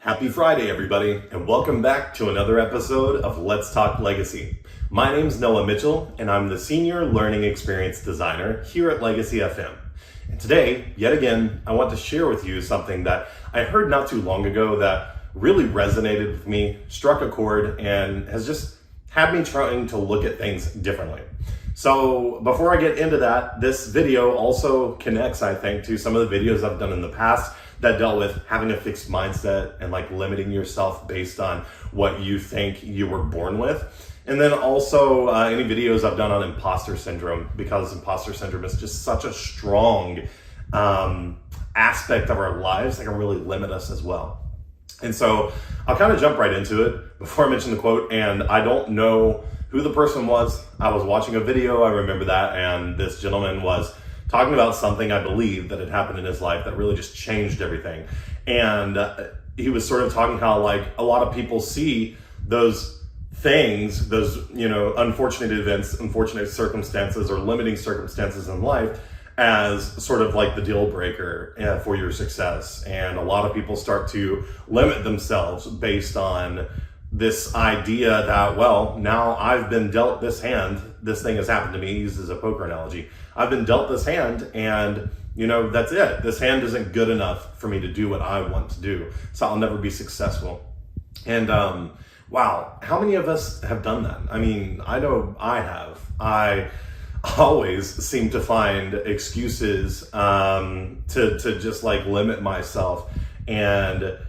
Happy Friday, everybody, and welcome back to another episode of Let's Talk Legacy. My name's Noah Mitchell, and I'm the Senior Learning Experience Designer here at Legacy FM. And today, yet again, I want to share with you something that I heard not too long ago that really resonated with me, struck a chord, and has just had me trying to look at things differently. So before I get into that, this video also connects, I think, to some of the videos I've done in the past that dealt with having a fixed mindset and like limiting yourself based on what you think you were born with. And then also any videos I've done on imposter syndrome, because imposter syndrome is just such a strong aspect of our lives that can really limit us as well. And so I'll kind of jump right into it before I mention the quote. And I don't know who the person was. I was watching a video, I remember that, and this gentleman was talking about something I believe that had happened in his life that really just changed everything. And he was sort of talking how like a lot of people see those things, those, unfortunate events, unfortunate circumstances or limiting circumstances in life as sort of like the deal breaker for your success. And a lot of people start to limit themselves based on this idea that, well, now I've been dealt this hand, this thing has happened to me, he uses a poker analogy. I've been dealt this hand and, that's it. This hand isn't good enough for me to do what I want to do. So I'll never be successful. And wow, how many of us have done that? I mean, I know I have. I always seem to find excuses to just like limit myself and,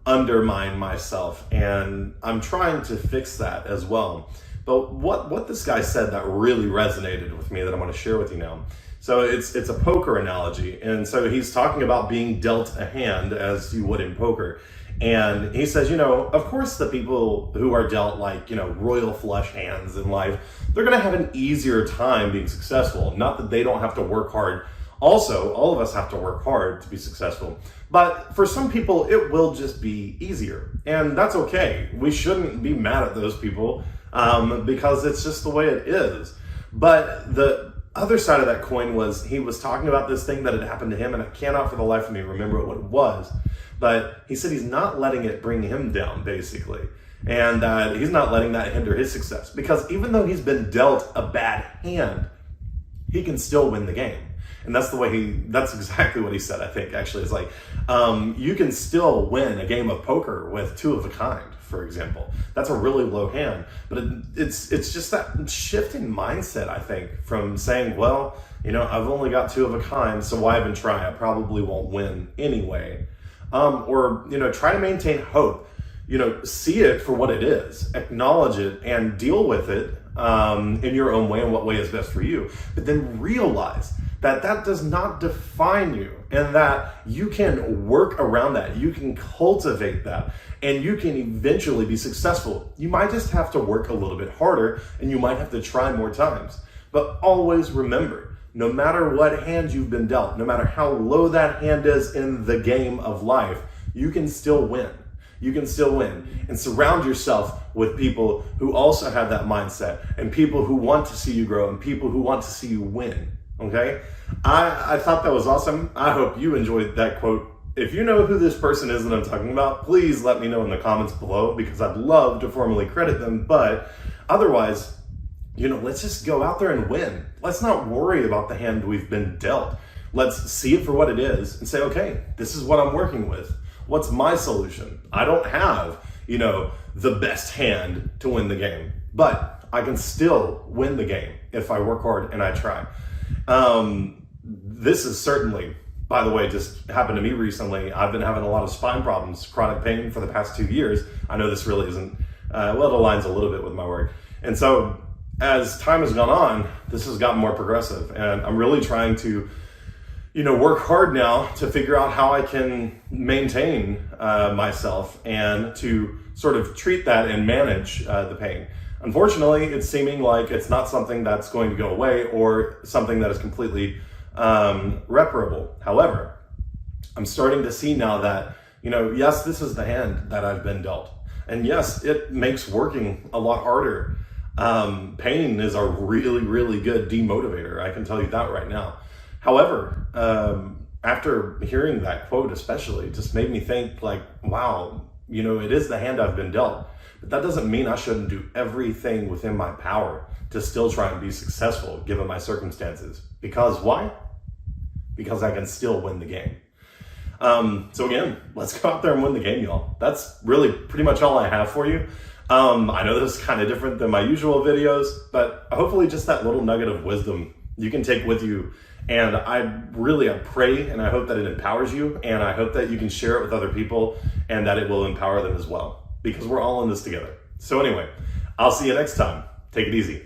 undermine myself, and I'm trying to fix that as well. But what this guy said that really resonated with me that I want to share with you now. So it's a poker analogy, and so he's talking about being dealt a hand as you would in poker. And he says, of course the people who are dealt like, royal flush hands in life, they're going to have an easier time being successful. Not that they don't have to work hard. Also, all of us have to work hard to be successful. But for some people, it will just be easier. And that's okay. We shouldn't be mad at those people because it's just the way it is. But the other side of that coin was he was talking about this thing that had happened to him, and I cannot for the life of me remember what it was. But he said he's not letting it bring him down, basically. And he's not letting that hinder his success. Because even though he's been dealt a bad hand, he can still win the game. And that's exactly what he said, I think, actually. It's like, you can still win a game of poker with two of a kind, for example. That's a really low hand. But it's just that shifting mindset, I think, from saying, well, I've only got two of a kind, so why even try? I probably won't win anyway. Or try to maintain hope. See it for what it is, acknowledge it, and deal with it in your own way and what way is best for you. But then realize that does not define you, and that you can work around that. You can cultivate that, and you can eventually be successful. You might just have to work a little bit harder, and you might have to try more times. But always remember, no matter what hand you've been dealt, no matter how low that hand is in the game of life, you can still win. You can still win. And surround yourself with people who also have that mindset, and people who want to see you grow, and people who want to see you win. Okay? I thought that was awesome. I hope you enjoyed that quote. If you know who this person is that I'm talking about, please let me know in the comments below, because I'd love to formally credit them. But otherwise, let's just go out there and win. Let's not worry about the hand we've been dealt. Let's see it for what it is and say, okay, this is what I'm working with. What's my solution? I don't have, the best hand to win the game, but I can still win the game if I work hard and I try. This is certainly, by the way, just happened to me recently. I've been having a lot of spine problems, chronic pain for the past 2 years. I know this really isn't, it aligns a little bit with my work. And so as time has gone on, this has gotten more progressive, and I'm really trying to work hard now to figure out how I can maintain myself and to sort of treat that and manage the pain. Unfortunately, it's seeming like it's not something that's going to go away or something that is completely reparable. However, I'm starting to see now that, yes, this is the hand that I've been dealt. And yes, it makes working a lot harder. Pain is a really, really good demotivator. I can tell you that right now. However, after hearing that quote especially, it just made me think like, wow, you know, it is the hand I've been dealt. But that doesn't mean I shouldn't do everything within my power to still try and be successful given my circumstances. Because why? Because I can still win the game. So again, let's go out there and win the game, y'all. That's really pretty much all I have for you. I know this is kind of different than my usual videos, but hopefully just that little nugget of wisdom you can take with you. And I pray and I hope that it empowers you, and I hope that you can share it with other people and that it will empower them as well, because we're all in this together. So anyway, I'll see you next time. Take it easy.